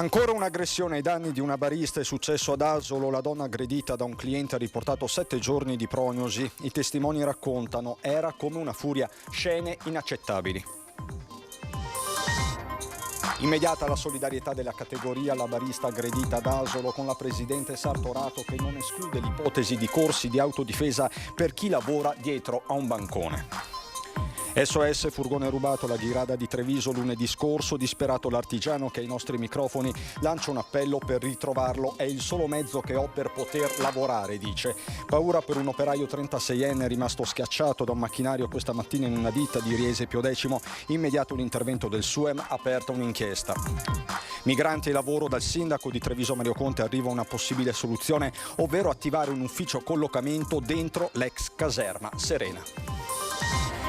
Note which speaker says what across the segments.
Speaker 1: Ancora un'aggressione ai danni di una barista è successo ad Asolo. La donna aggredita da un cliente ha riportato 7 giorni di prognosi. I testimoni raccontano: era come una furia, scene inaccettabili. Immediata la solidarietà della categoria alla barista aggredita ad Asolo, con la presidente Sartorato che non esclude l'ipotesi di corsi di autodifesa per chi lavora dietro a un bancone. SOS furgone rubato alla Ghirada di Treviso lunedì scorso. Disperato l'artigiano che ai nostri microfoni lancia un appello per ritrovarlo. È il solo mezzo che ho per poter lavorare, dice. Paura per un operaio 36enne rimasto schiacciato da un macchinario questa mattina in una ditta di Riese Piodecimo. Immediato l'intervento del SUEM, aperta un'inchiesta. Migranti e lavoro, dal sindaco di Treviso Mario Conte arriva una possibile soluzione, ovvero attivare un ufficio collocamento dentro l'ex caserma Serena.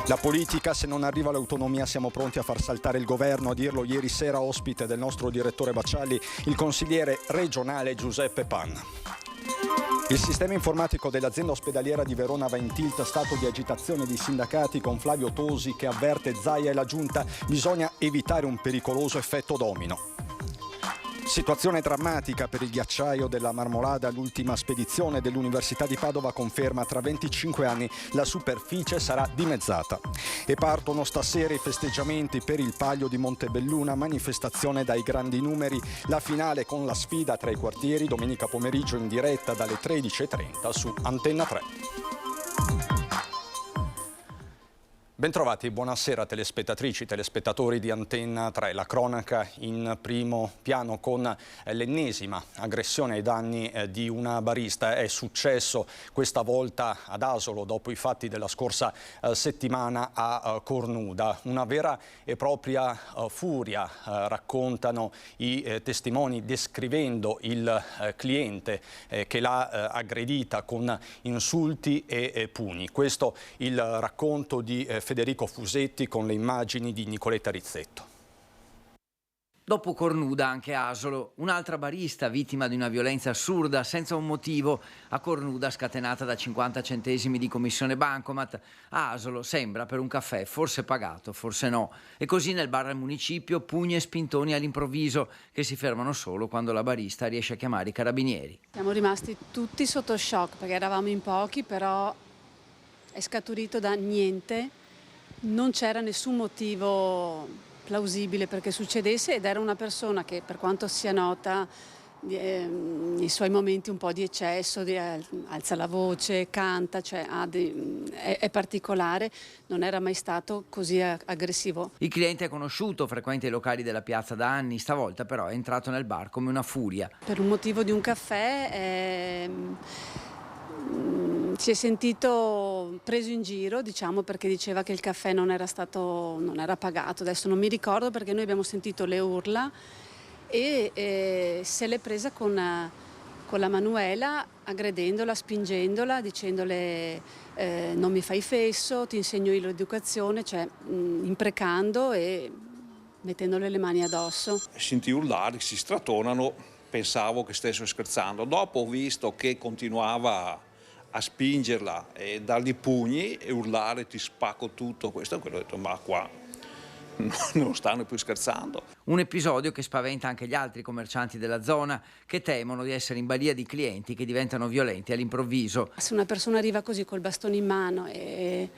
Speaker 1: La politica: se non arriva l'autonomia siamo pronti a far saltare il governo, a dirlo ieri sera ospite del nostro direttore Baccialli il consigliere regionale Giuseppe Panna. Il sistema informatico dell'azienda ospedaliera di Verona va in tilt, stato di agitazione dei sindacati con Flavio Tosi che avverte Zaia e la Giunta: bisogna evitare un pericoloso effetto domino. Situazione drammatica per il ghiacciaio della Marmolada. L'ultima spedizione dell'Università di Padova conferma: tra 25 anni la superficie sarà dimezzata. E partono stasera i festeggiamenti per il Palio di Montebelluna, manifestazione dai grandi numeri. La finale con la sfida tra i quartieri, domenica pomeriggio in diretta dalle 13:30 su Antenna 3. Bentrovati, buonasera telespettatrici, telespettatori di Antenna 3. La cronaca in primo piano con l'ennesima aggressione ai danni di una barista. È successo questa volta ad Asolo dopo i fatti della scorsa settimana a Cornuda. Una vera e propria furia, raccontano i testimoni descrivendo il cliente che l'ha aggredita con insulti e pugni. Questo il racconto di Federico Fusetti con le immagini di Nicoletta Rizzetto.
Speaker 2: Dopo Cornuda anche Asolo, un'altra barista vittima di una violenza assurda senza un motivo. A Cornuda scatenata da 50 centesimi di commissione bancomat, a Asolo sembra per un caffè, forse pagato, forse no. E così nel bar al municipio pugni e spintoni all'improvviso che si fermano solo quando la barista riesce a chiamare i carabinieri.
Speaker 3: Siamo rimasti tutti sotto shock perché eravamo in pochi, però è scaturito da niente. Non c'era nessun motivo plausibile perché succedesse ed era una persona che, per quanto sia nota, nei suoi momenti un po' di eccesso, alza la voce, canta, cioè è particolare, non era mai stato così aggressivo.
Speaker 2: Il cliente è conosciuto, frequenta i locali della piazza da anni, stavolta però è entrato nel bar come una furia.
Speaker 3: Per un motivo di un caffè si è sentito preso in giro, diciamo, perché diceva che il caffè non era pagato. Adesso non mi ricordo perché noi abbiamo sentito le urla e se l'è presa con la Manuela, aggredendola, spingendola, dicendole non mi fai fesso, ti insegno io l'educazione, cioè imprecando e mettendole le mani addosso.
Speaker 4: Sentì urlare, si strattonano, pensavo che stessero scherzando. Dopo ho visto che continuava a spingerla e dargli pugni e urlare ti spacco tutto. Questo è quello che ho detto, ma qua non stanno più scherzando.
Speaker 2: Un episodio che spaventa anche gli altri commercianti della zona che temono di essere in balia di clienti che diventano violenti all'improvviso.
Speaker 3: Se una persona arriva così col bastone in mano e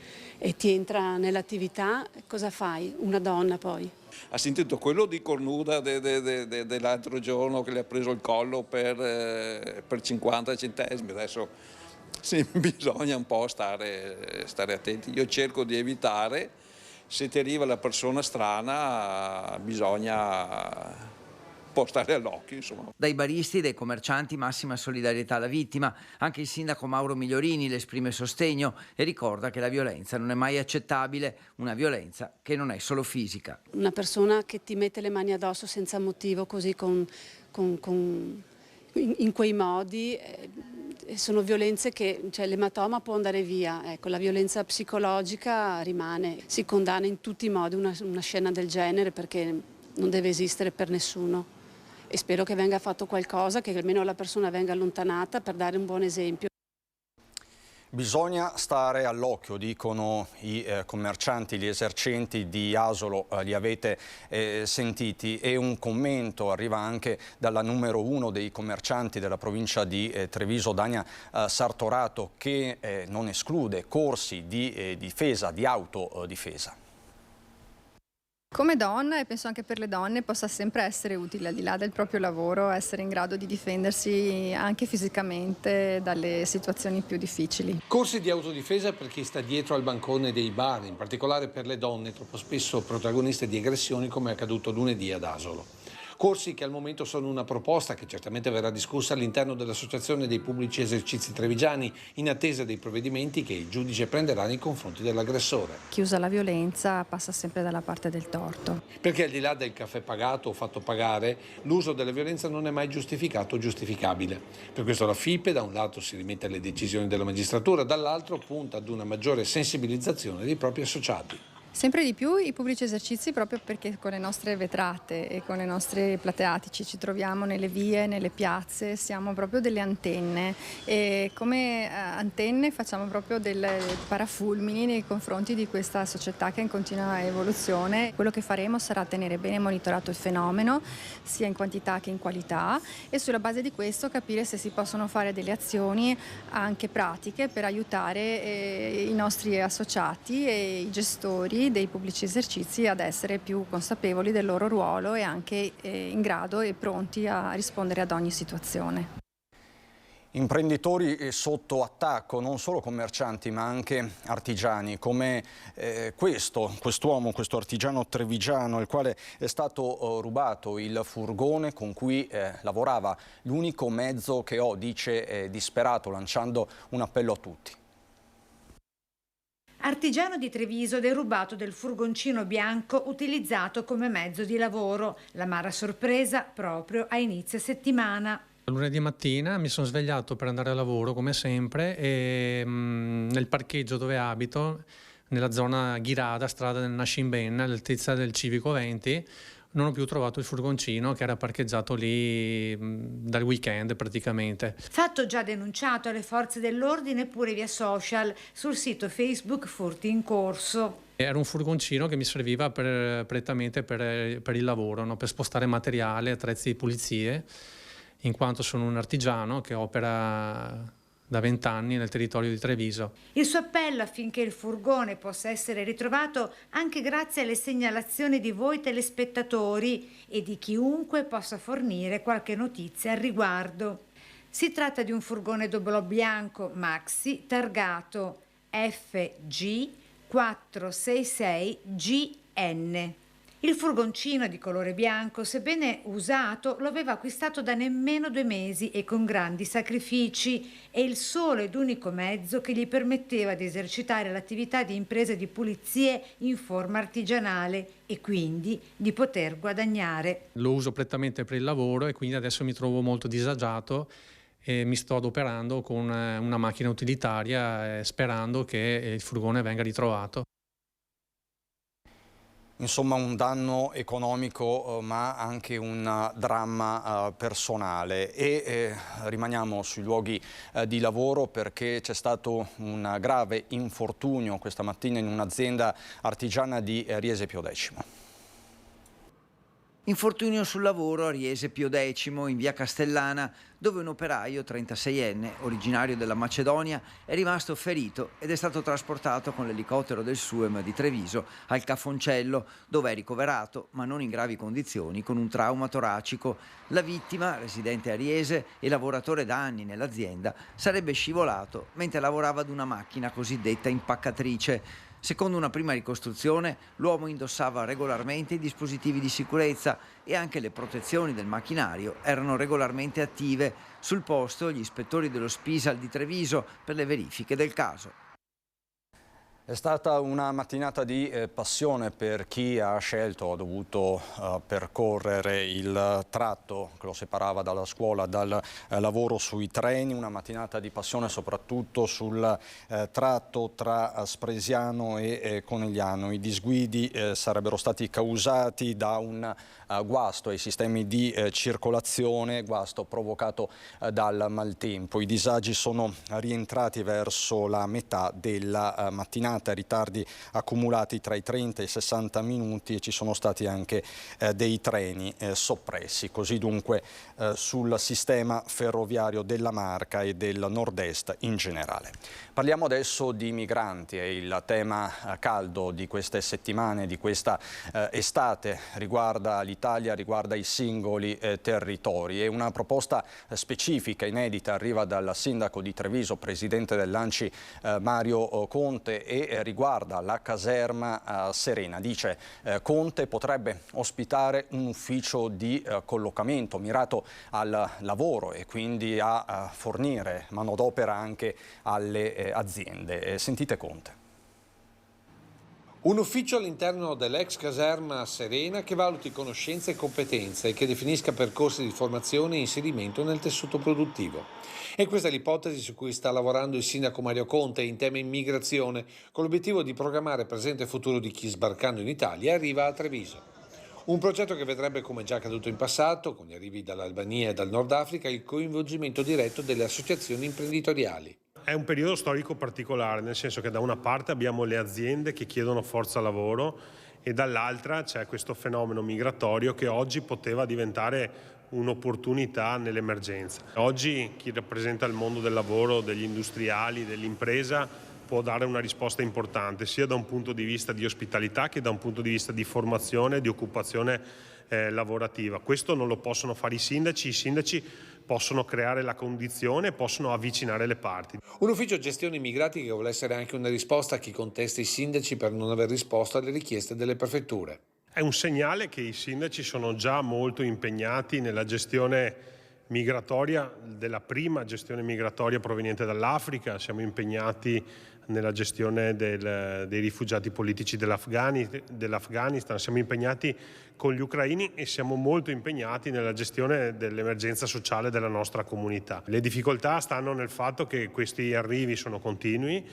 Speaker 3: ti entra nell'attività, cosa fai? Una donna poi.
Speaker 4: Ha sentito quello di Cornuda dell'altro giorno che le ha preso il collo per 50 centesimi. Adesso sì, bisogna un po' stare attenti. Io cerco di evitare, se ti arriva la persona strana bisogna un po' stare all'occhio, insomma.
Speaker 2: Dai baristi e dai commercianti massima solidarietà alla vittima. Anche il sindaco Mauro Migliorini le esprime sostegno e ricorda che la violenza non è mai accettabile, una violenza che non è solo fisica.
Speaker 3: Una persona che ti mette le mani addosso senza motivo, così in quei modi, sono violenze che, cioè, l'ematoma può andare via, ecco, la violenza psicologica rimane. Si condanna in tutti i modi una scena del genere perché non deve esistere per nessuno e spero che venga fatto qualcosa, che almeno la persona venga allontanata per dare un buon esempio.
Speaker 1: Bisogna stare all'occhio, dicono i commercianti, gli esercenti di Asolo, li avete sentiti, e un commento arriva anche dalla numero 1 dei commercianti della provincia di Treviso, Dania Sartorato, che non esclude corsi di difesa, di autodifesa.
Speaker 5: Come donna, e penso anche per le donne, possa sempre essere utile, al di là del proprio lavoro, essere in grado di difendersi anche fisicamente dalle situazioni più difficili.
Speaker 6: Corsi di autodifesa per chi sta dietro al bancone dei bar, in particolare per le donne, troppo spesso protagoniste di aggressioni, come è accaduto lunedì ad Asolo. Corsi che al momento sono una proposta che certamente verrà discussa all'interno dell'Associazione dei Pubblici Esercizi Trevigiani, in attesa dei provvedimenti che il giudice prenderà nei confronti dell'aggressore.
Speaker 5: Chi usa la violenza passa sempre dalla parte del torto.
Speaker 6: Perché al di là del caffè pagato o fatto pagare, l'uso della violenza non è mai giustificato o giustificabile. Per questo la FIPE da un lato si rimette alle decisioni della magistratura, dall'altro punta ad una maggiore sensibilizzazione dei propri associati.
Speaker 5: Sempre di più i pubblici esercizi, proprio perché con le nostre vetrate e con le nostre plateatici ci troviamo nelle vie, nelle piazze, siamo proprio delle antenne, e come antenne facciamo proprio del parafulmini nei confronti di questa società che è in continua evoluzione. Quello che faremo sarà tenere bene monitorato il fenomeno, sia in quantità che in qualità, e sulla base di questo capire se si possono fare delle azioni anche pratiche per aiutare i nostri associati e i gestori dei pubblici esercizi ad essere più consapevoli del loro ruolo e anche in grado e pronti a rispondere ad ogni situazione.
Speaker 1: Imprenditori sotto attacco, non solo commercianti ma anche artigiani, come quest'uomo, questo artigiano trevigiano, il quale è stato rubato il furgone con cui lavorava. L'unico mezzo che ho, dice, disperato, lanciando un appello a tutti.
Speaker 7: Artigiano di Treviso derubato del furgoncino bianco utilizzato come mezzo di lavoro. L'amara sorpresa proprio a inizio settimana.
Speaker 8: Lunedì mattina mi sono svegliato per andare a lavoro come sempre e nel parcheggio dove abito, nella zona Ghirada, strada del Nascimben, all'altezza del Civico 20, non ho più trovato il furgoncino che era parcheggiato lì dal weekend praticamente.
Speaker 7: Fatto già denunciato alle forze dell'ordine pure via social, sul sito Facebook Furti in Corso.
Speaker 8: Era un furgoncino che mi serviva prettamente per il lavoro, no? Per spostare materiale, attrezzi di pulizie, in quanto sono un artigiano che opera da 20 anni nel territorio di Treviso.
Speaker 7: Il suo appello affinché il furgone possa essere ritrovato anche grazie alle segnalazioni di voi telespettatori e di chiunque possa fornire qualche notizia al riguardo. Si tratta di un furgone doblò bianco maxi targato FG 466GN. Il furgoncino di colore bianco, sebbene usato, lo aveva acquistato da nemmeno 2 mesi e con grandi sacrifici. È il solo ed unico mezzo che gli permetteva di esercitare l'attività di impresa di pulizie in forma artigianale e quindi di poter guadagnare.
Speaker 8: Lo uso prettamente per il lavoro e quindi adesso mi trovo molto disagiato e mi sto adoperando con una macchina utilitaria sperando che il furgone venga ritrovato.
Speaker 1: Insomma, un danno economico ma anche un dramma personale, e rimaniamo sui luoghi di lavoro perché c'è stato un grave infortunio questa mattina in un'azienda artigiana di Riese Pio X.
Speaker 2: Infortunio sul lavoro a Riese Pio X, in via Castellana, dove un operaio 36enne, originario della Macedonia, è rimasto ferito ed è stato trasportato con l'elicottero del SUEM di Treviso al Cafoncello, dove è ricoverato, ma non in gravi condizioni, con un trauma toracico. La vittima, residente a Riese e lavoratore da anni nell'azienda, sarebbe scivolato mentre lavorava ad una macchina cosiddetta impaccatrice. Secondo una prima ricostruzione, l'uomo indossava regolarmente i dispositivi di sicurezza e anche le protezioni del macchinario erano regolarmente attive. Sul posto gli ispettori dello Spisal di Treviso per le verifiche del caso.
Speaker 1: È stata una mattinata di passione per chi ha dovuto percorrere il tratto che lo separava dalla scuola, dal lavoro sui treni, una mattinata di passione soprattutto sul tratto tra Spresiano e Conegliano. I disguidi sarebbero stati causati da un guasto ai sistemi di circolazione, guasto provocato dal maltempo. I disagi sono rientrati verso la metà della mattinata, ritardi accumulati tra i 30 e i 60 minuti e ci sono stati anche dei treni soppressi. Così dunque sul sistema ferroviario della Marca e del nord-est in generale. Parliamo adesso di migranti, è il tema caldo di queste settimane, di questa estate, riguarda l'Italia, riguarda i singoli territori. E una proposta specifica, inedita, arriva dal sindaco di Treviso, presidente dell'ANCI Mario Conte, e riguarda la caserma Serena. Dice Conte potrebbe ospitare un ufficio di collocamento mirato al lavoro e quindi a fornire manodopera anche alle aziende. Sentite Conte.
Speaker 6: Un ufficio all'interno dell'ex caserma Serena che valuti conoscenze e competenze e che definisca percorsi di formazione e inserimento nel tessuto produttivo. E questa è l'ipotesi su cui sta lavorando il sindaco Mario Conte in tema immigrazione, con l'obiettivo di programmare presente e futuro di chi sbarcando in Italia arriva a Treviso. Un progetto che vedrebbe, come già accaduto in passato, con gli arrivi dall'Albania e dal Nord Africa, il coinvolgimento diretto delle associazioni imprenditoriali.
Speaker 9: È un periodo storico particolare, nel senso che da una parte abbiamo le aziende che chiedono forza lavoro e dall'altra c'è questo fenomeno migratorio che oggi poteva diventare un'opportunità nell'emergenza. Oggi chi rappresenta il mondo del lavoro, degli industriali, dell'impresa può dare una risposta importante sia da un punto di vista di ospitalità che da un punto di vista di formazione e di occupazione lavorativa. Questo non lo possono fare i sindaci possono creare la condizione, possono avvicinare le parti.
Speaker 6: Un ufficio gestione immigrati che vuole essere anche una risposta a chi contesta i sindaci per non aver risposto alle richieste delle prefetture.
Speaker 9: È un segnale che i sindaci sono già molto impegnati nella gestione migratoria, della prima gestione migratoria proveniente dall'Africa. Siamo impegnati nella gestione dei rifugiati politici dell'Afghanistan, siamo impegnati con gli ucraini e siamo molto impegnati nella gestione dell'emergenza sociale della nostra comunità. Le difficoltà stanno nel fatto che questi arrivi sono continui,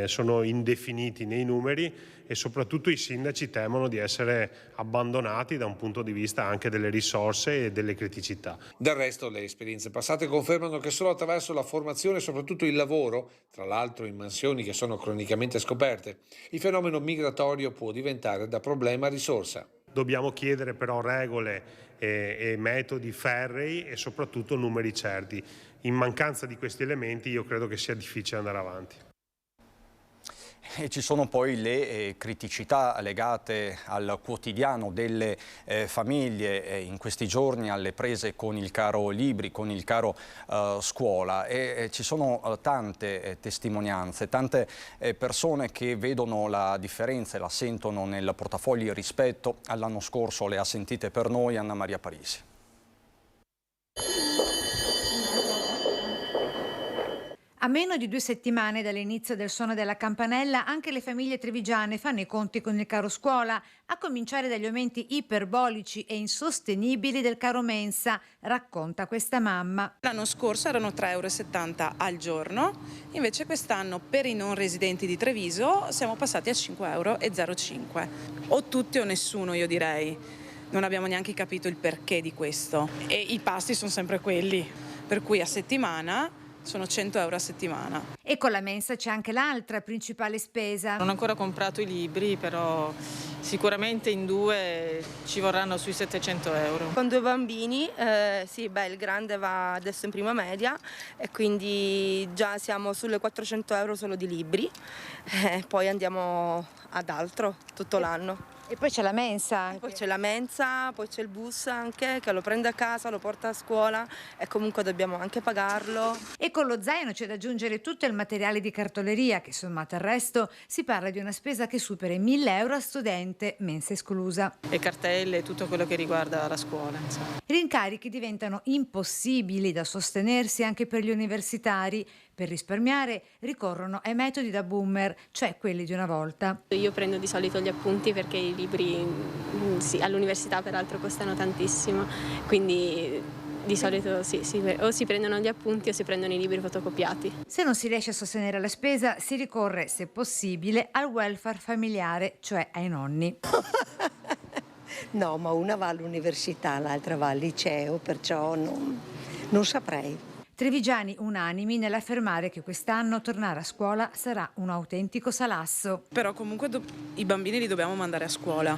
Speaker 9: sono indefiniti nei numeri e soprattutto i sindaci temono di essere abbandonati da un punto di vista anche delle risorse e delle criticità.
Speaker 6: Del resto le esperienze passate confermano che solo attraverso la formazione e soprattutto il lavoro, tra l'altro in mansioni che sono cronicamente scoperte, il fenomeno migratorio può diventare da problema a risorsa.
Speaker 9: Dobbiamo chiedere però regole e metodi ferrei e soprattutto numeri certi. In mancanza di questi elementi io credo che sia difficile andare avanti.
Speaker 1: E ci sono poi le criticità legate al quotidiano delle famiglie in questi giorni, alle prese con il caro libri, con il caro scuola, e ci sono tante testimonianze, tante persone che vedono la differenza e la sentono nel portafogli rispetto all'anno scorso. Le ha sentite per noi Anna Maria Parisi.
Speaker 7: A meno di 2 settimane dall'inizio del suono della campanella, anche le famiglie trevigiane fanno i conti con il caro scuola, a cominciare dagli aumenti iperbolici e insostenibili del caro mensa, racconta questa mamma.
Speaker 10: L'anno scorso erano 3,70 € al giorno, invece quest'anno per i non residenti di Treviso siamo passati a 5,05 €. O tutti o nessuno, io direi. Non abbiamo neanche capito il perché di questo. E i pasti sono sempre quelli, per cui a settimana sono 100 € a settimana.
Speaker 7: E con la mensa c'è anche l'altra principale spesa.
Speaker 10: Non ho ancora comprato i libri, però sicuramente in 2 ci vorranno sui 700 €.
Speaker 11: Con 2 bambini, sì, il grande va adesso in prima media e quindi già siamo sulle 400 € solo di libri, poi andiamo ad altro tutto l'anno.
Speaker 7: E poi c'è la mensa.
Speaker 11: Poi c'è la mensa, poi c'è il bus anche che lo prende a casa, lo porta a scuola e comunque dobbiamo anche pagarlo.
Speaker 7: E con lo zaino c'è da aggiungere tutto il materiale di cartoleria che sommato al resto si parla di una spesa che supera i 1.000 € a studente, mensa esclusa.
Speaker 10: E cartelle e tutto quello che riguarda la scuola. Insomma.
Speaker 7: Rincarichi diventano impossibili da sostenersi anche per gli universitari. Per risparmiare ricorrono ai metodi da boomer, cioè quelli di una volta.
Speaker 12: Io prendo di solito gli appunti perché i libri all'università peraltro costano tantissimo, quindi di solito o si prendono gli appunti o si prendono i libri fotocopiati.
Speaker 7: Se non si riesce a sostenere la spesa, si ricorre, se possibile, al welfare familiare, cioè ai nonni.
Speaker 13: No, ma una va all'università, l'altra va al liceo, perciò non saprei.
Speaker 7: Trevigiani unanimi nell'affermare che quest'anno tornare a scuola sarà un autentico salasso.
Speaker 10: Però comunque i bambini li dobbiamo mandare a scuola.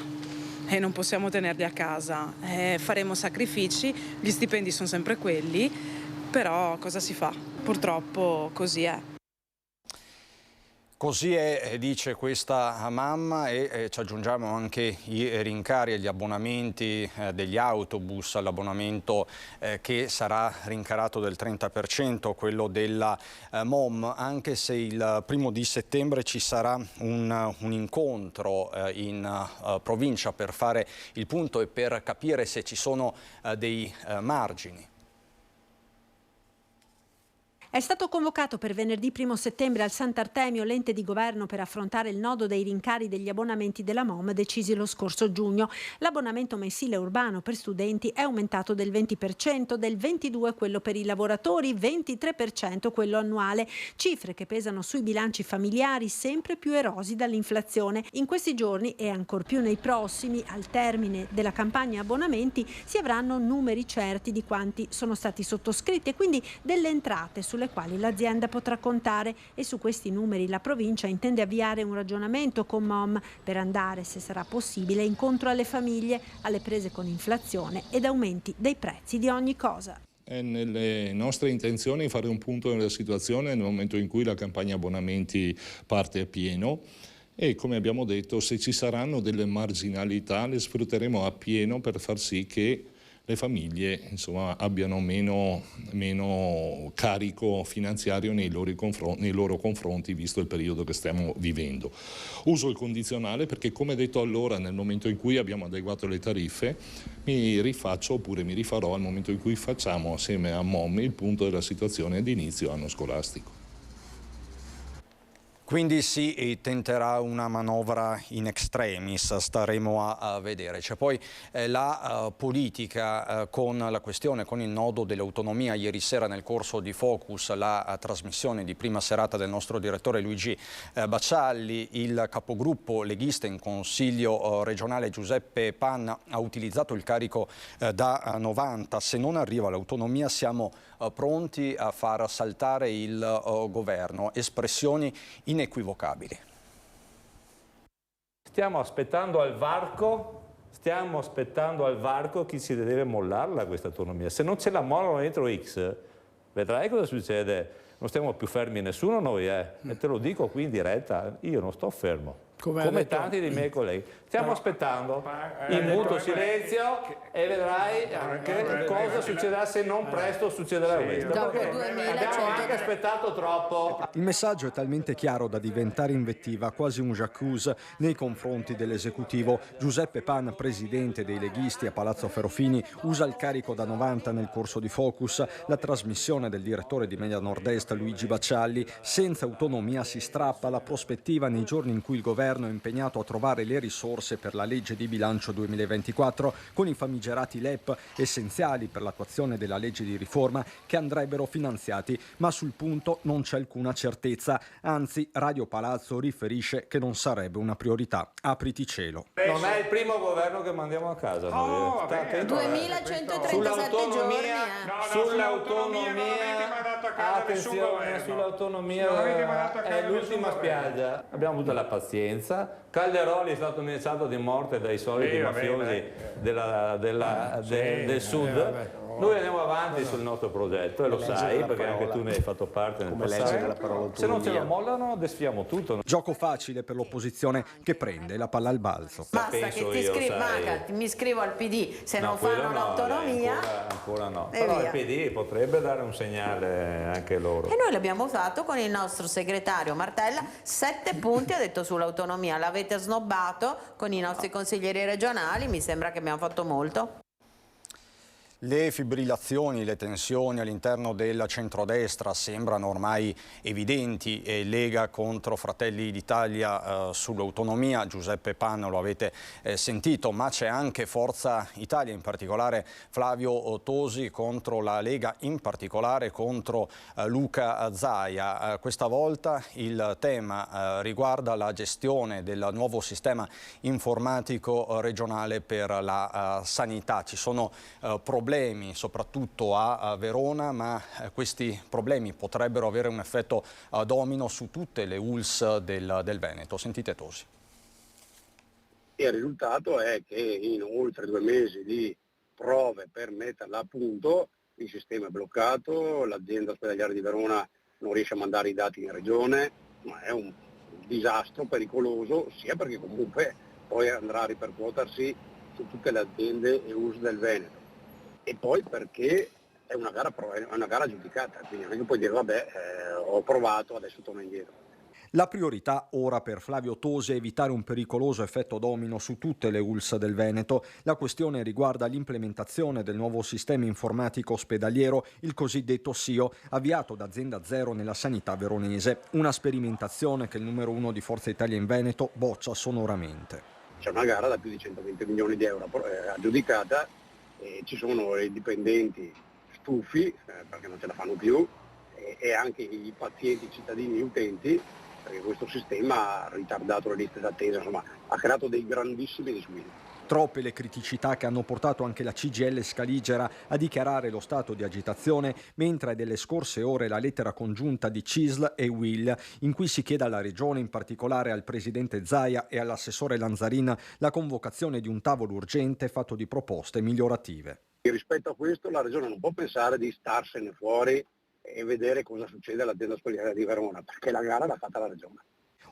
Speaker 10: E non possiamo tenerli a casa, faremo sacrifici, gli stipendi sono sempre quelli, però cosa si fa? Purtroppo così è.
Speaker 1: Così è, dice questa mamma, e ci aggiungiamo anche i rincari e gli abbonamenti degli autobus, l'abbonamento che sarà rincarato del 30%, quello della MOM, anche se il 1° di settembre ci sarà un incontro in provincia per fare il punto e per capire se ci sono dei margini.
Speaker 14: È stato convocato per venerdì 1 settembre al Sant'Artemio l'ente di governo per affrontare il nodo dei rincari degli abbonamenti della MOM decisi lo scorso giugno. L'abbonamento mensile urbano per studenti è aumentato del 20%, del 22% quello per i lavoratori, 23% quello annuale, cifre che pesano sui bilanci familiari sempre più erosi dall'inflazione. In questi giorni e ancor più nei prossimi, al termine della campagna abbonamenti, si avranno numeri certi di quanti sono stati sottoscritti e quindi delle entrate sulle quali l'azienda potrà contare, e su questi numeri la provincia intende avviare un ragionamento con MOM per andare, se sarà possibile, incontro alle famiglie, alle prese con inflazione ed aumenti dei prezzi di ogni cosa.
Speaker 15: È nelle nostre intenzioni fare un punto nella situazione nel momento in cui la campagna abbonamenti parte a pieno. E come abbiamo detto, se ci saranno delle marginalità le sfrutteremo a pieno per far sì che le famiglie, insomma, abbiano meno carico finanziario nei loro confronti, visto il periodo che stiamo vivendo. Uso il condizionale perché, come detto allora, nel momento in cui abbiamo adeguato le tariffe, mi rifaccio oppure mi rifarò al momento in cui facciamo assieme a MOM il punto della situazione di inizio anno scolastico.
Speaker 1: Quindi si tenterà una manovra in extremis, staremo a vedere. C'è poi la politica con la questione, con il nodo dell'autonomia. Ieri sera nel corso di Focus, la trasmissione di prima serata del nostro direttore Luigi Baccialli, il capogruppo leghista in Consiglio regionale Giuseppe Pan ha utilizzato il carico da 90. Se non arriva l'autonomia siamo pronti a far saltare il governo. Espressioni inequivocabili.
Speaker 16: Stiamo aspettando al varco chi si deve mollarla questa autonomia. Se non ce la mollano entro X, vedrai cosa succede. Non stiamo più fermi nessuno noi, e te lo dico qui in diretta, io non sto fermo. Come tanti dei miei colleghi. Stiamo aspettando in muto silenzio e vedrai anche cosa succederà, se non presto succederà questo. Abbiamo anche aspettato troppo.
Speaker 1: Il messaggio è talmente chiaro da diventare invettiva, quasi un j'accuse nei confronti dell'esecutivo. Giuseppe Pan, presidente dei leghisti a Palazzo Ferrofini, usa il carico da 90 nel corso di Focus. La trasmissione del direttore di Media Nord-Est Luigi Baccialli: senza autonomia si strappa la prospettiva nei giorni in cui il governo è impegnato a trovare le risorse per la legge di bilancio 2024 con i famigerati LEP, essenziali per l'attuazione della legge di riforma, che andrebbero finanziati, ma sul punto non c'è alcuna certezza. Anzi, Radio Palazzo riferisce che non sarebbe una priorità. Apriti cielo.
Speaker 16: Non è il primo governo che mandiamo a casa.
Speaker 17: 2137 giorni.
Speaker 16: Attenzione, sull'autonomia è l'ultima spiaggia. Abbiamo avuto la pazienza. Calderoli è stato minacciato di morte dai soliti mafiosi del sud. Noi andiamo avanti sul nostro progetto e lo sai, perché anche tu ne hai fatto parte nel passato. Se non ce lo mollano, desfiamo tutto.
Speaker 1: Gioco facile per l'opposizione che prende la palla al balzo.
Speaker 17: Basta che ti iscrivi, mi iscrivo al PD, se non fanno l'autonomia.
Speaker 16: Ancora no. Però il PD potrebbe dare un segnale anche loro.
Speaker 17: E noi l'abbiamo usato con il nostro segretario Martella, 7 punti ha detto sull'autonomia, l'avete snobbato con i nostri consiglieri regionali, mi sembra che abbiamo fatto molto.
Speaker 1: Le fibrillazioni, le tensioni all'interno del centrodestra sembrano ormai evidenti. Lega contro Fratelli d'Italia sull'autonomia, Giuseppe Panno lo avete sentito, ma c'è anche Forza Italia, in particolare Flavio Tosi contro la Lega, in particolare contro Luca Zaia. Questa volta il tema riguarda la gestione del nuovo sistema informatico regionale per la sanità. Ci sono problemi soprattutto a Verona, ma questi problemi potrebbero avere un effetto domino su tutte le ULSS del Veneto. Sentite Tosi.
Speaker 18: Il risultato è che in oltre 2 mesi di prove per metterla a punto il sistema è bloccato, l'azienda ospedaliera di Verona non riesce a mandare i dati in regione, ma è un disastro pericoloso, sia perché comunque poi andrà a ripercuotersi su tutte le aziende e ULSS del Veneto. E poi perché è una gara giudicata, quindi non è che puoi dire vabbè ho provato, adesso torno indietro.
Speaker 1: La priorità ora per Flavio Tosi è evitare un pericoloso effetto domino su tutte le ULSS del Veneto. La questione riguarda l'implementazione del nuovo sistema informatico ospedaliero, il cosiddetto SIO, avviato da Azienda Zero nella sanità veronese. Una sperimentazione che il numero 1 di Forza Italia in Veneto boccia sonoramente.
Speaker 18: C'è una gara da più di 120 milioni di euro aggiudicata. E ci sono i dipendenti stufi perché non ce la fanno più e anche i pazienti, i cittadini, gli utenti, perché questo sistema ha ritardato le liste d'attesa, insomma ha creato dei grandissimi disguidi.
Speaker 1: Troppe le criticità che hanno portato anche la CGIL Scaligera a dichiarare lo stato di agitazione, mentre è delle scorse ore la lettera congiunta di CISL e UIL, in cui si chiede alla Regione, in particolare al Presidente Zaia e all'assessore Lanzarin, la convocazione di un tavolo urgente fatto di proposte migliorative.
Speaker 18: E rispetto a questo la Regione non può pensare di starsene fuori e vedere cosa succede all'azienda ospedaliera di Verona, perché la gara l'ha fatta la Regione.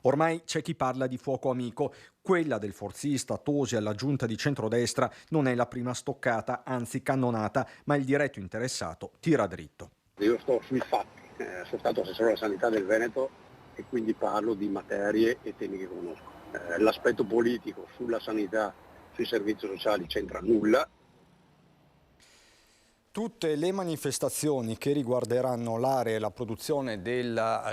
Speaker 1: Ormai c'è chi parla di fuoco amico. Quella del forzista Tosi alla giunta di centrodestra non è la prima stoccata, anzi cannonata, ma il diretto interessato tira dritto.
Speaker 18: Io sto sui fatti, sono stato assessore alla sanità del Veneto e quindi parlo di materie e temi che conosco. L'aspetto politico sulla sanità, sui servizi sociali c'entra nulla.
Speaker 1: Tutte le manifestazioni che riguarderanno l'area e la produzione di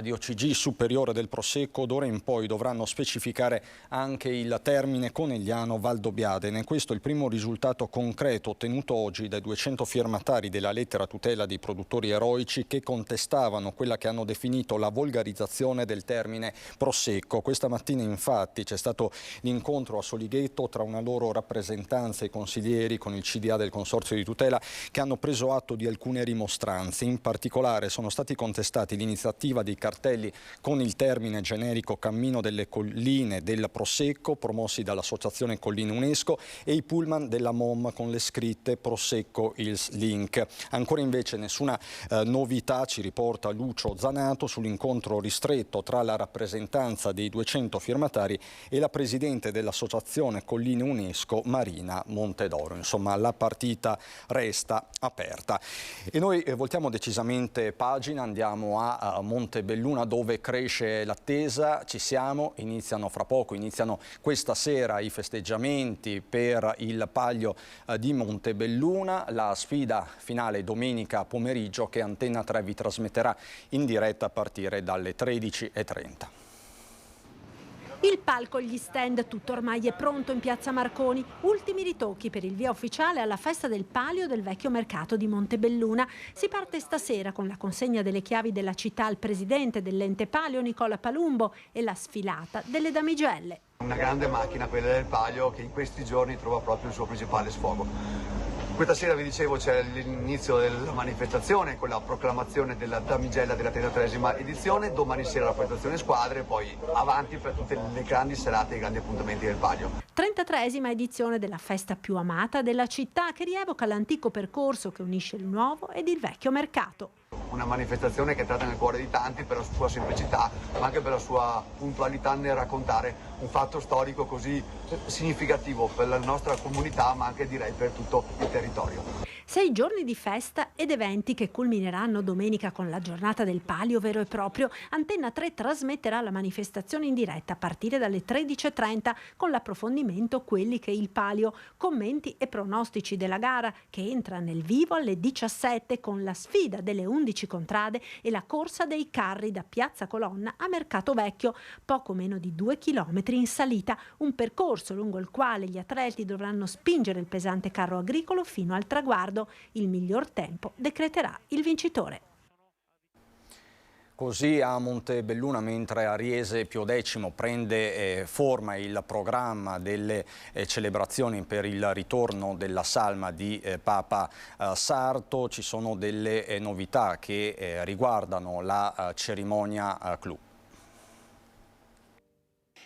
Speaker 1: OCG superiore del Prosecco d'ora in poi dovranno specificare anche il termine Conegliano-Valdobbiadene. Questo è il primo risultato concreto ottenuto oggi dai 200 firmatari della lettera a tutela dei produttori eroici che contestavano quella che hanno definito la volgarizzazione del termine Prosecco. Questa mattina infatti c'è stato l'incontro a Solighetto tra una loro rappresentanza e i consiglieri con il CDA del Consorzio di tutela che hanno preso atto di alcune rimostranze. In particolare sono stati contestati l'iniziativa dei cartelli con il termine generico Cammino delle Colline del Prosecco promossi dall'Associazione Colline UNESCO e i pullman della MOM con le scritte Prosecco Hills Link. Ancora invece nessuna novità, ci riporta Lucio Zanato, sull'incontro ristretto tra la rappresentanza dei 200 firmatari e la presidente dell'Associazione Colline UNESCO Marina Montedoro. Insomma, la partita resta aperta. E noi voltiamo decisamente pagina, andiamo a Montebelluna dove cresce l'attesa, ci siamo, iniziano questa sera i festeggiamenti per il Palio di Montebelluna, la sfida finale domenica pomeriggio che Antenna 3 vi trasmetterà in diretta a partire dalle 13:30.
Speaker 14: Il palco e gli stand, tutto ormai è pronto in piazza Marconi. Ultimi ritocchi per il via ufficiale alla festa del Palio del vecchio mercato di Montebelluna. Si parte stasera con la consegna delle chiavi della città al presidente dell'ente Palio Nicola Palumbo e la sfilata delle damigelle.
Speaker 19: Una grande macchina quella del Palio che in questi giorni trova proprio il suo principale sfogo. Questa sera, vi dicevo, c'è l'inizio della manifestazione con la proclamazione della damigella della 33esima edizione, domani sera la presentazione squadre e poi avanti per tutte le grandi serate e i grandi appuntamenti del Palio.
Speaker 14: 33esima edizione della festa più amata della città che rievoca l'antico percorso che unisce il nuovo ed il vecchio mercato.
Speaker 19: Una manifestazione che è entrata nel cuore di tanti per la sua semplicità, ma anche per la sua puntualità nel raccontare un fatto storico così significativo per la nostra comunità, ma anche direi per tutto il territorio.
Speaker 14: 6 giorni di festa ed eventi che culmineranno domenica con la giornata del palio vero e proprio. Antenna 3 trasmetterà la manifestazione in diretta a partire dalle 13:30 con l'approfondimento quelli che il palio, commenti e pronostici della gara che entra nel vivo alle 17 con la sfida delle 11 contrade e la corsa dei carri da Piazza Colonna a Mercato Vecchio, poco meno di 2 chilometri in salita, un percorso lungo il quale gli atleti dovranno spingere il pesante carro agricolo fino al traguardo. Il miglior tempo decreterà il vincitore.
Speaker 1: Così a Montebelluna, mentre a Riese Pio X prende forma il programma delle celebrazioni per il ritorno della salma di Papa Sarto, ci sono delle novità che riguardano la cerimonia clou.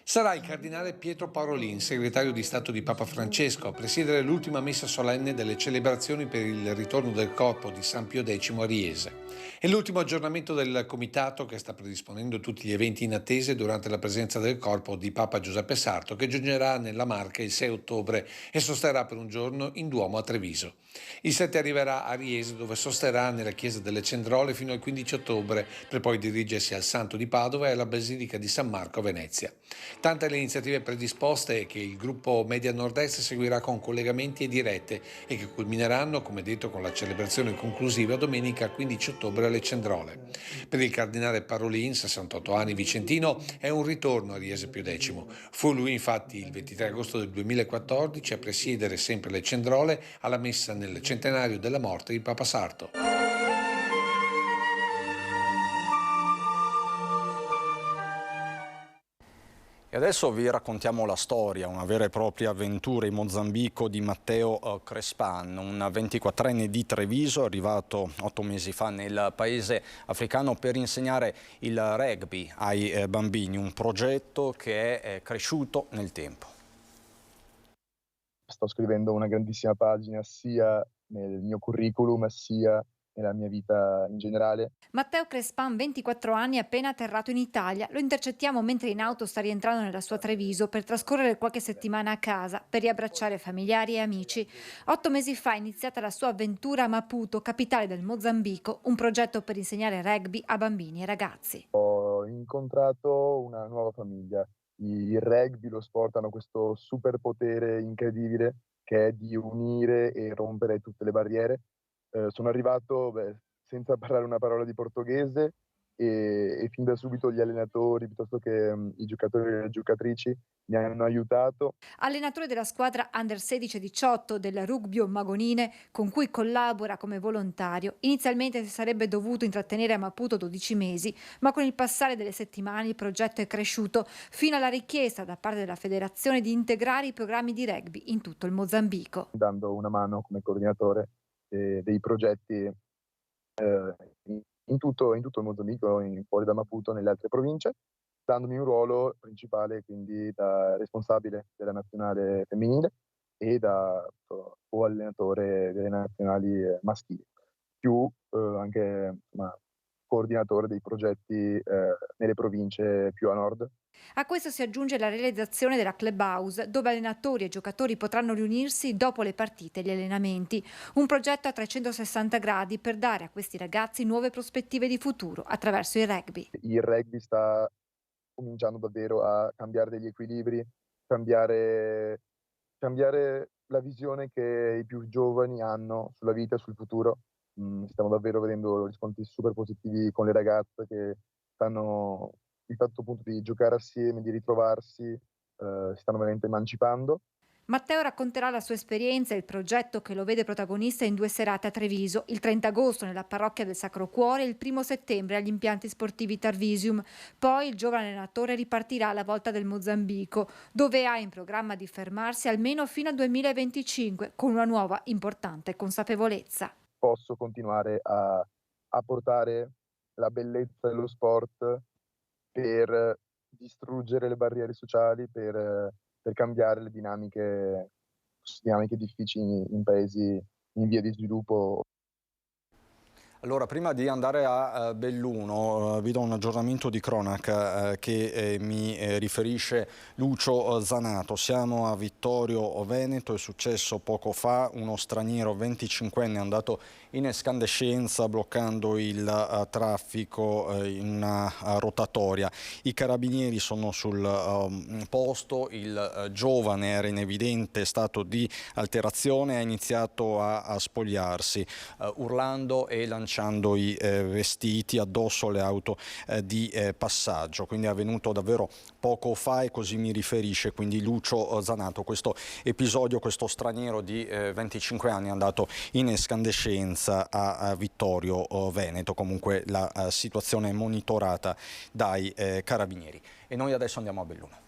Speaker 6: Sarà il cardinale Pietro Parolin, segretario di Stato di Papa Francesco, a presiedere l'ultima messa solenne delle celebrazioni per il ritorno del corpo di San Pio X a Riese. È l'ultimo aggiornamento del comitato che sta predisponendo tutti gli eventi in attesa durante la presenza del corpo di Papa Giuseppe Sarto, che giungerà nella Marca il 6 ottobre e sosterrà per un giorno in Duomo a Treviso. Il 7 arriverà a Riese, dove sosterrà nella chiesa delle Cendrole fino al 15 ottobre, per poi dirigersi al Santo di Padova e alla Basilica di San Marco a Venezia. Tante le iniziative predisposte che il gruppo Media Nord-Est seguirà con collegamenti e dirette e che culmineranno, come detto, con la celebrazione conclusiva domenica 15 ottobre alle Cendrole. Per il cardinale Parolin, 68 anni vicentino, è un ritorno a Riese Pio X. Fu lui infatti il 23 agosto del 2014 a presiedere sempre le Cendrole alla messa nel centenario della morte di Papa Sarto.
Speaker 1: E adesso vi raccontiamo la storia, una vera e propria avventura in Mozambico di Matteo Crespan, un 24enne di Treviso arrivato 8 mesi fa nel paese africano per insegnare il rugby ai bambini, un progetto che è cresciuto nel tempo.
Speaker 20: Sto scrivendo una grandissima pagina sia nel mio curriculum sia nella mia vita in generale.
Speaker 7: Matteo Crespan, 24 anni, appena atterrato in Italia. Lo intercettiamo mentre in auto sta rientrando nella sua Treviso per trascorrere qualche settimana a casa, per riabbracciare familiari e amici. 8 mesi fa è iniziata la sua avventura a Maputo, capitale del Mozambico, un progetto per insegnare rugby a bambini e ragazzi.
Speaker 20: Ho incontrato una nuova famiglia. Il rugby, lo sport, hanno questo superpotere incredibile che è di unire e rompere tutte le barriere. Sono arrivato senza parlare una parola di portoghese e fin da subito gli allenatori piuttosto che i giocatori e le giocatrici mi hanno aiutato.
Speaker 7: Allenatore della squadra Under 16-18 del Rugby Magonine, con cui collabora come volontario. Inizialmente si sarebbe dovuto intrattenere a Maputo 12 mesi, ma con il passare delle settimane il progetto è cresciuto fino alla richiesta da parte della federazione di integrare i programmi di rugby in tutto il Mozambico.
Speaker 20: Dando una mano come coordinatore dei progetti in tutto il Mozambico, fuori da Maputo, nelle altre province, dandomi un ruolo principale quindi da responsabile della nazionale femminile e da co-allenatore delle nazionali maschili, più anche coordinatore dei progetti nelle province più a nord.
Speaker 7: A questo si aggiunge la realizzazione della Clubhouse, dove allenatori e giocatori potranno riunirsi dopo le partite e gli allenamenti. Un progetto a 360 gradi per dare a questi ragazzi nuove prospettive di futuro attraverso il rugby.
Speaker 20: Il rugby sta cominciando davvero a cambiare degli equilibri, cambiare la visione che i più giovani hanno sulla vita e sul futuro. Stiamo davvero vedendo riscontri super positivi con le ragazze che stanno il fatto appunto di giocare assieme, di ritrovarsi, si stanno veramente emancipando.
Speaker 7: Matteo racconterà la sua esperienza e il progetto che lo vede protagonista in 2 serate a Treviso, il 30 agosto nella parrocchia del Sacro Cuore e il 1 settembre agli impianti sportivi Tarvisium. Poi il giovane allenatore ripartirà alla volta del Mozambico, dove ha in programma di fermarsi almeno fino al 2025 con una nuova importante consapevolezza.
Speaker 20: Posso continuare a portare la bellezza dello sport per distruggere le barriere sociali, per cambiare le dinamiche difficili in paesi in via di sviluppo.
Speaker 1: Allora, prima di andare a Belluno, vi do un aggiornamento di cronaca che mi riferisce Lucio Zanato. Siamo a Vittorio Veneto, è successo poco fa, uno straniero 25enne è andato in escandescenza bloccando il traffico in una rotatoria. I carabinieri sono sul posto, il giovane era in evidente stato di alterazione, ha iniziato a spogliarsi, urlando e lanciando i vestiti addosso alle auto di passaggio. Quindi è avvenuto davvero poco fa e così mi riferisce quindi Lucio Zanato. Questo episodio, questo straniero di 25 anni è andato in escandescenza a Vittorio Veneto. Comunque la situazione è monitorata dai carabinieri. E noi adesso andiamo a Belluno.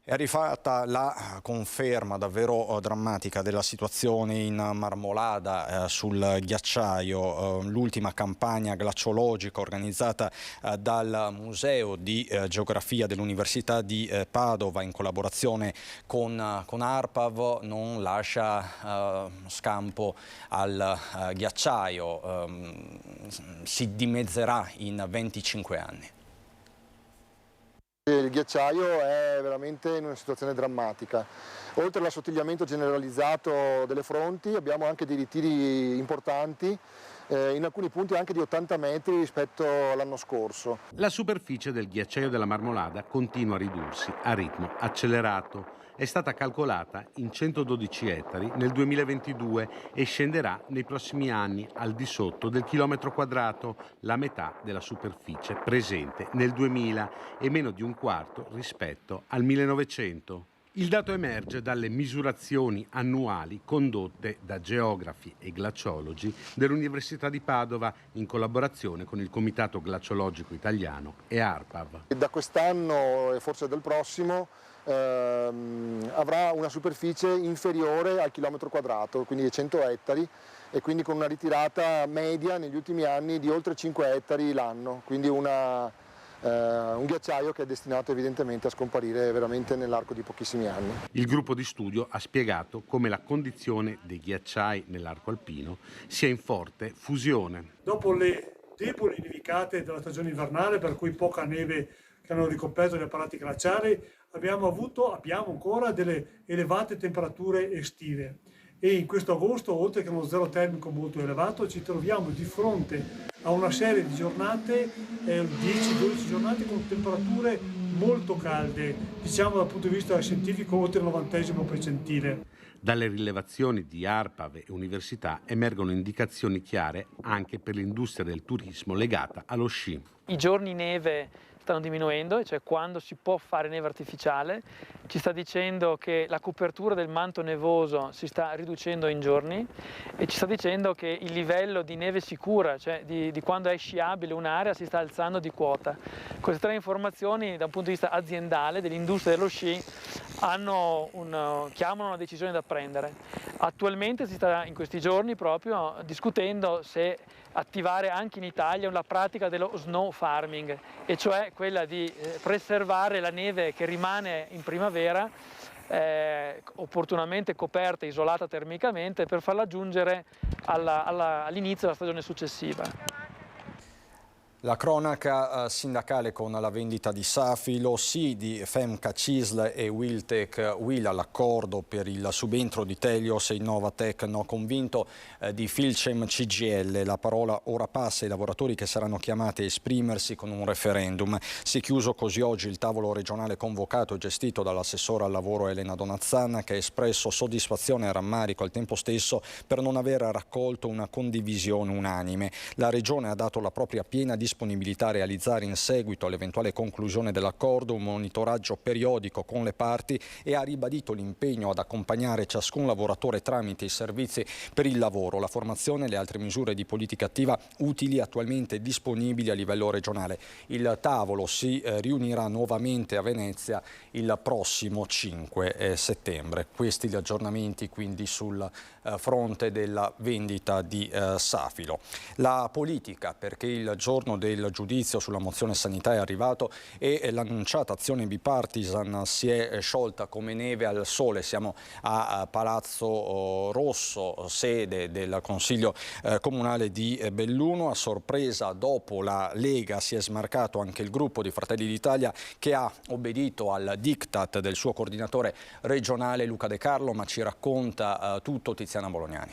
Speaker 1: È arrivata la conferma davvero drammatica della situazione in Marmolada sul ghiacciaio, l'ultima campagna glaciologica organizzata dal Museo di Geografia dell'Università di Padova in collaborazione con ARPAV non lascia scampo al ghiacciaio, si dimezzerà in 25 anni.
Speaker 20: Il ghiacciaio è veramente in una situazione drammatica. Oltre all'assottigliamento generalizzato delle fronti abbiamo anche dei ritiri importanti, in alcuni punti anche di 80 metri rispetto all'anno scorso.
Speaker 21: La superficie del ghiacciaio della Marmolada continua a ridursi a ritmo accelerato. È stata calcolata in 112 ettari nel 2022 e scenderà nei prossimi anni al di sotto del chilometro quadrato, la metà della superficie presente nel 2000 e meno di un quarto rispetto al 1900. Il dato emerge dalle misurazioni annuali condotte da geografi e glaciologi dell'Università di Padova in collaborazione con il Comitato Glaciologico Italiano e ARPAV.
Speaker 20: Da quest'anno e forse del prossimo avrà una superficie inferiore al chilometro quadrato, quindi 100 ettari, e quindi con una ritirata media negli ultimi anni di oltre 5 ettari l'anno, quindi un ghiacciaio che è destinato evidentemente a scomparire veramente nell'arco di pochissimi anni.
Speaker 21: Il gruppo di studio ha spiegato come la condizione dei ghiacciai nell'arco alpino sia in forte fusione.
Speaker 22: Dopo le deboli nevicate della stagione invernale, per cui poca neve che hanno ricoperto gli apparati glaciari, abbiamo ancora delle elevate temperature estive e in questo agosto, oltre che uno zero termico molto elevato, ci troviamo di fronte a una serie di giornate, 10-12 giornate con temperature molto calde, diciamo dal punto di vista scientifico oltre il 90° percentile.
Speaker 21: Dalle rilevazioni di ARPAV e università emergono indicazioni chiare anche per l'industria del turismo legata allo sci.
Speaker 23: I giorni neve stanno diminuendo, cioè quando si può fare neve artificiale, ci sta dicendo che la copertura del manto nevoso si sta riducendo in giorni e ci sta dicendo che il livello di neve sicura, cioè di quando è sciabile un'area, si sta alzando di quota. Queste tre informazioni da un punto di vista aziendale dell'industria dello sci chiamano una decisione da prendere. Attualmente si sta in questi giorni proprio discutendo se attivare anche in Italia una pratica dello snow farming, e cioè quella di preservare la neve che rimane in primavera opportunamente coperta e isolata termicamente per farla giungere all'inizio della stagione successiva.
Speaker 1: La cronaca sindacale con la vendita di Safilo, sì di Femca Cisl e Wiltec Will all'accordo per il subentro di Telios e Innovatec, no convinto di Filcem CGL. La parola ora passa ai lavoratori che saranno chiamati a esprimersi con un referendum. Si è chiuso così oggi il tavolo regionale convocato e gestito dall'assessora al lavoro Elena Donazzana, che ha espresso soddisfazione e rammarico al tempo stesso per non aver raccolto una condivisione unanime. La Regione ha dato la propria piena disponibilità a realizzare in seguito all'eventuale conclusione dell'accordo un monitoraggio periodico con le parti e ha ribadito l'impegno ad accompagnare ciascun lavoratore tramite i servizi per il lavoro, la formazione e le altre misure di politica attiva utili attualmente disponibili a livello regionale. Il tavolo si riunirà nuovamente a Venezia il prossimo 5 settembre. Questi gli aggiornamenti quindi sul fronte della vendita di Safilo. La politica, perché il giorno del giudizio sulla mozione sanità è arrivato e l'annunciata azione bipartisan si è sciolta come neve al sole. Siamo a Palazzo Rosso, sede del Consiglio Comunale di Belluno. A sorpresa, dopo la Lega, si è smarcato anche il gruppo di Fratelli d'Italia, che ha obbedito al diktat del suo coordinatore regionale Luca De Carlo, ma ci racconta tutto Tiziana Bolognani.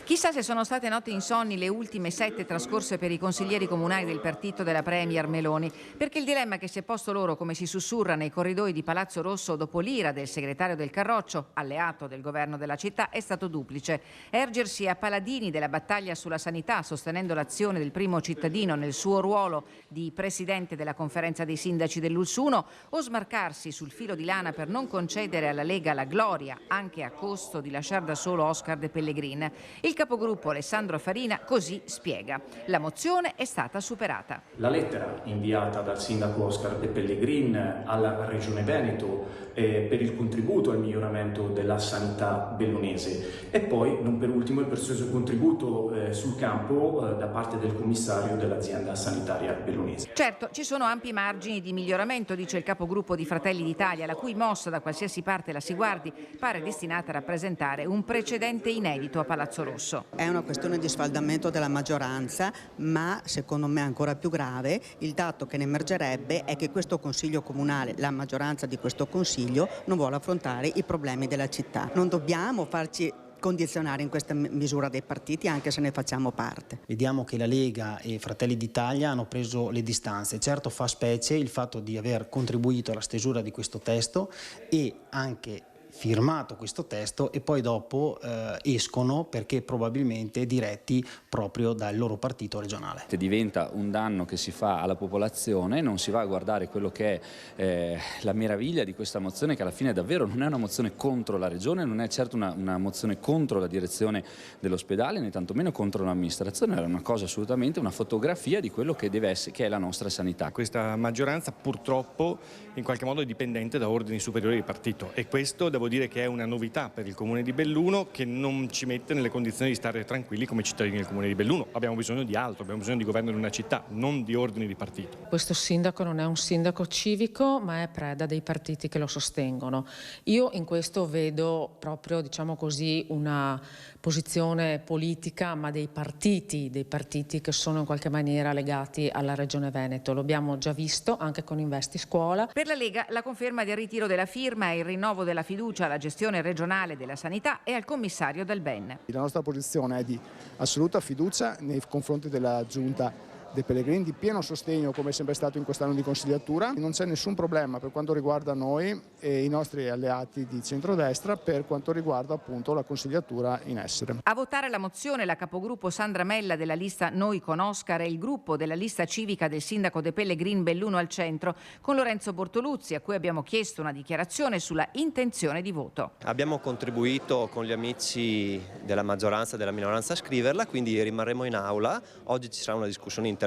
Speaker 3: Chissà se sono state notti insonni le ultime 7 trascorse per i consiglieri comunali del partito della Premier Meloni, perché il dilemma che si è posto loro, come si sussurra nei corridoi di Palazzo Rosso dopo l'ira del segretario del Carroccio, alleato del governo della città, è stato duplice: ergersi a paladini della battaglia sulla sanità, sostenendo l'azione del primo cittadino nel suo ruolo di presidente della conferenza dei sindaci dell'Ulsuno, o smarcarsi sul filo di lana per non concedere alla Lega la gloria, anche a costo di lasciar da solo Oscar De Pellegrin. Il capogruppo Alessandro Farina così spiega: la mozione è stata superata.
Speaker 4: La lettera inviata dal sindaco Oscar De Pellegrin alla Regione Veneto per il contributo al miglioramento della sanità bellunese, e poi, non per ultimo, il prezioso contributo sul campo da parte del commissario dell'azienda sanitaria bellunese.
Speaker 3: Certo, ci sono ampi margini di miglioramento, dice il capogruppo di Fratelli d'Italia, la cui mossa, da qualsiasi parte la si guardi, pare destinata a rappresentare un precedente inedito a Palazzo Rosso.
Speaker 5: È una questione di sfaldamento della maggioranza, ma secondo me ancora più grave il dato che ne emergerebbe è che questo Consiglio Comunale, la maggioranza di questo Consiglio, non vuole affrontare i problemi della città. Non dobbiamo farci condizionare in questa misura dei partiti, anche se ne facciamo parte.
Speaker 24: Vediamo che la Lega e Fratelli d'Italia hanno preso le distanze. Certo, fa specie il fatto di aver contribuito alla stesura di questo testo e anche firmato questo testo, e poi dopo escono perché probabilmente diretti proprio dal loro partito regionale.
Speaker 25: Diventa un danno che si fa alla popolazione, non si va a guardare quello che è la meraviglia di questa mozione, che alla fine davvero non è una mozione contro la regione, non è certo una mozione contro la direzione dell'ospedale, né tantomeno contro l'amministrazione, è una cosa assolutamente, una fotografia di quello che deve essere, che è la nostra sanità.
Speaker 26: Questa maggioranza purtroppo in qualche modo è dipendente da ordini superiori di partito, e questo devo dire che è una novità per il comune di Belluno, che non ci mette nelle condizioni di stare tranquilli come cittadini del comune di Belluno. Abbiamo bisogno di altro, abbiamo bisogno di governo di una città, non di ordini di partito.
Speaker 27: Questo sindaco non è un sindaco civico, ma è preda dei partiti che lo sostengono. Io in questo vedo proprio, diciamo così, una posizione politica, ma dei partiti che sono in qualche maniera legati alla Regione Veneto. Lo abbiamo già visto anche con Investi Scuola.
Speaker 3: Per la Lega la conferma del ritiro della firma e il rinnovo della fiducia alla gestione regionale della sanità e al commissario Del Ben.
Speaker 28: La nostra posizione è di assoluta fiducia nei confronti della giunta De Pellegrin, di pieno sostegno come è sempre stato in quest'anno di consigliatura. Non c'è nessun problema per quanto riguarda noi e i nostri alleati di centrodestra per quanto riguarda appunto la consigliatura in essere.
Speaker 3: A votare la mozione la capogruppo Sandra Mella della lista Noi con Oscar e il gruppo della lista civica del sindaco De Pellegrin Belluno al centro, con Lorenzo Bortoluzzi, a cui abbiamo chiesto una dichiarazione sulla intenzione di voto.
Speaker 29: Abbiamo contribuito con gli amici della maggioranza e della minoranza a scriverla, quindi rimarremo in aula. Oggi ci sarà una discussione interessante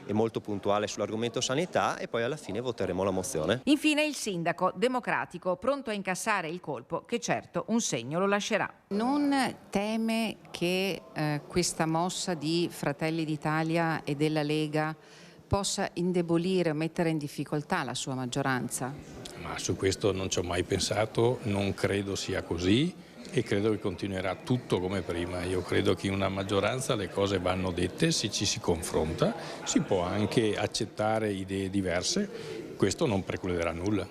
Speaker 29: e molto puntuale sull'argomento sanità, e poi alla fine voteremo la mozione.
Speaker 3: Infine il sindaco democratico, pronto a incassare il colpo che certo un segno lo lascerà.
Speaker 30: Non teme che questa mossa di Fratelli d'Italia e della Lega possa indebolire o mettere in difficoltà la sua maggioranza?
Speaker 31: Ma su questo non ci ho mai pensato, non credo sia così, e credo che continuerà tutto come prima. Io credo che in una maggioranza le cose vanno dette, se ci si confronta, si può anche accettare idee diverse, questo non precluderà nulla.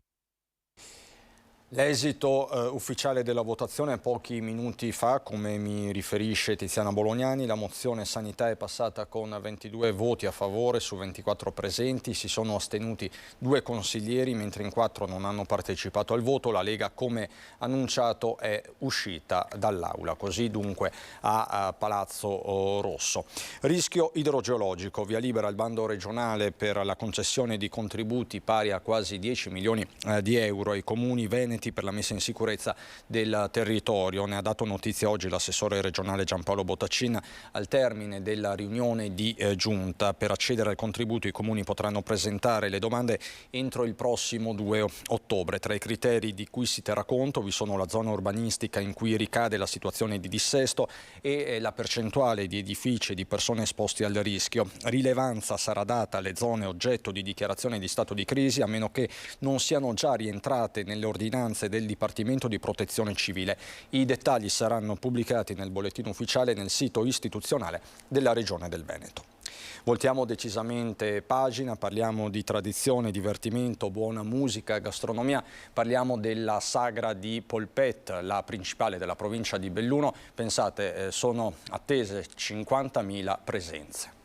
Speaker 1: L'esito ufficiale della votazione pochi minuti fa, come mi riferisce Tiziana Bolognani, la mozione sanità è passata con 22 voti a favore su 24 presenti, si sono astenuti 2 consiglieri, mentre in 4 non hanno partecipato al voto. La Lega, come annunciato, è uscita dall'aula, così dunque a Palazzo Rosso. Rischio idrogeologico, via libera al bando regionale per la concessione di contributi pari a quasi 10 milioni di euro ai comuni veneti interventi per la messa in sicurezza del territorio. Ne ha dato notizia oggi l'assessore regionale Giampaolo Bottacin al termine della riunione di giunta. Per accedere al contributo i comuni potranno presentare le domande entro il prossimo 2 ottobre. Tra i criteri di cui si terrà conto vi sono la zona urbanistica in cui ricade la situazione di dissesto e la percentuale di edifici e di persone esposti al rischio. Rilevanza sarà data alle zone oggetto di dichiarazione di stato di crisi, a meno che non siano già rientrate nelle ordinanze del Dipartimento di Protezione Civile. I dettagli saranno pubblicati nel bollettino ufficiale nel sito istituzionale della Regione del Veneto. Voltiamo decisamente pagina, parliamo di tradizione, divertimento, buona musica, gastronomia, parliamo della sagra di Polpette, la principale della provincia di Belluno. Pensate, sono attese 50.000 presenze.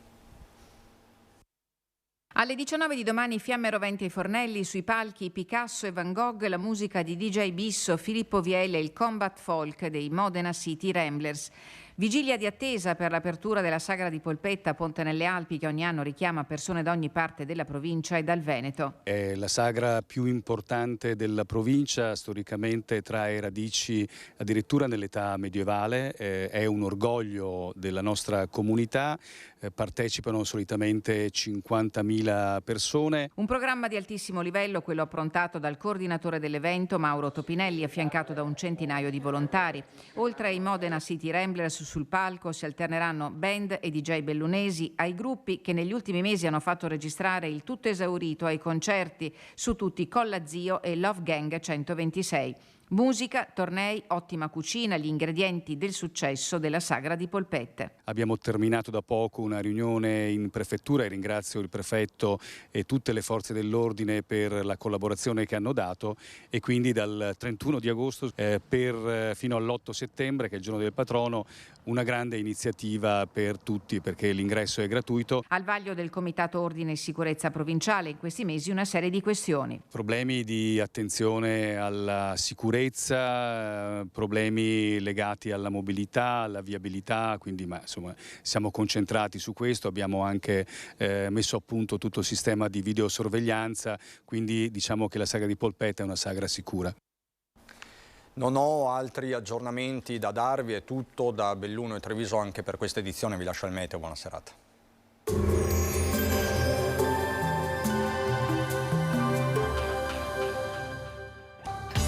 Speaker 3: Alle 19 di domani fiamme roventi ai fornelli, sui palchi Picasso e Van Gogh, la musica di DJ Bisso, Filippo Viella e il combat folk dei Modena City Ramblers. Vigilia di attesa per l'apertura della sagra di Polpette a Ponte nelle Alpi, che ogni anno richiama persone da ogni parte della provincia e dal Veneto.
Speaker 2: È la sagra più importante della provincia, storicamente trae radici addirittura nell'età medievale, è un orgoglio della nostra comunità, partecipano solitamente 50.000 persone.
Speaker 3: Un programma di altissimo livello, quello approntato dal coordinatore dell'evento Mauro Topinelli, affiancato da un centinaio di volontari. Oltre ai Modena City Ramblers, sul palco si alterneranno band e DJ bellunesi ai gruppi che negli ultimi mesi hanno fatto registrare il tutto esaurito ai concerti su tutti Colla Zio e Love Gang 126. Musica, tornei, ottima cucina, gli ingredienti del successo della sagra di Polpette.
Speaker 2: Abbiamo terminato da poco una riunione in prefettura e ringrazio il prefetto e tutte le forze dell'ordine per la collaborazione che hanno dato, e quindi dal 31 di agosto fino all'8 settembre, che è il giorno del patrono, una grande iniziativa per tutti, perché l'ingresso è gratuito.
Speaker 3: Al vaglio del Comitato Ordine e Sicurezza Provinciale in questi mesi una serie di questioni.
Speaker 2: Problemi di attenzione alla sicurezza, problemi legati alla mobilità, alla viabilità, quindi siamo concentrati su questo. Abbiamo anche messo a punto tutto il sistema di videosorveglianza, quindi diciamo che la sagra di Polpette è una sagra sicura.
Speaker 1: Non ho altri aggiornamenti da darvi, è tutto da Belluno e Treviso anche per questa edizione. Vi lascio al meteo, buona serata.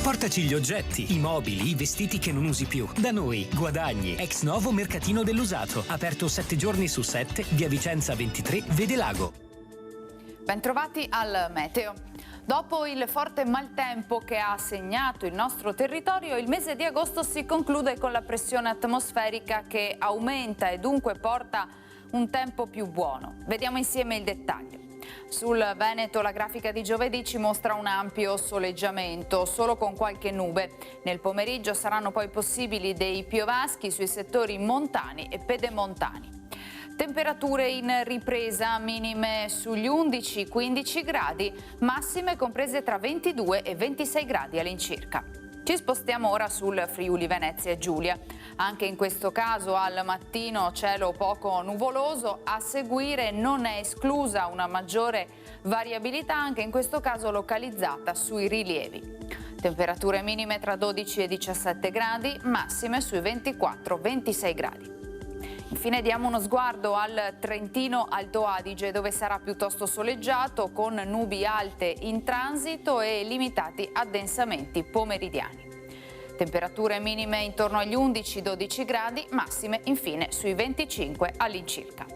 Speaker 8: Portaci gli oggetti, i mobili, i vestiti che non usi più. Da noi, guadagni. Ex novo mercatino dell'usato. Aperto 7 giorni su 7, via Vicenza 23, Vede Lago.
Speaker 9: Bentrovati al meteo. Dopo il forte maltempo che ha segnato il nostro territorio, il mese di agosto si conclude con la pressione atmosferica che aumenta e dunque porta un tempo più buono. Vediamo insieme il dettaglio. Sul Veneto la grafica di giovedì ci mostra un ampio soleggiamento, solo con qualche nube. Nel pomeriggio saranno poi possibili dei piovaschi sui settori montani e pedemontani. Temperature in ripresa, minime sugli 11-15 gradi, massime comprese tra 22 e 26 gradi all'incirca. Ci spostiamo ora sul Friuli Venezia Giulia. Anche in questo caso al mattino cielo poco nuvoloso, a seguire non è esclusa una maggiore variabilità, anche in questo caso localizzata sui rilievi. Temperature minime tra 12 e 17 gradi, massime sui 24-26 gradi. Infine diamo uno sguardo al Trentino Alto Adige, dove sarà piuttosto soleggiato con nubi alte in transito e limitati addensamenti pomeridiani. Temperature minime intorno agli 11-12 gradi, massime infine sui 25 all'incirca.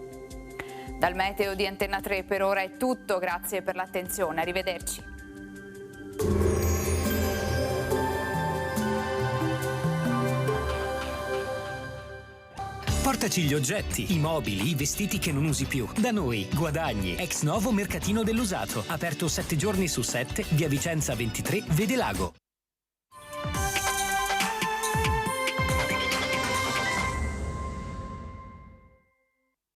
Speaker 9: Dal meteo di Antenna 3 per ora è tutto, grazie per l'attenzione, arrivederci.
Speaker 8: Portaci gli oggetti, i mobili, i vestiti che non usi più. Da noi, guadagni. Ex novo mercatino dell'usato. Aperto 7 giorni su 7, via Vicenza 23, Vede Lago.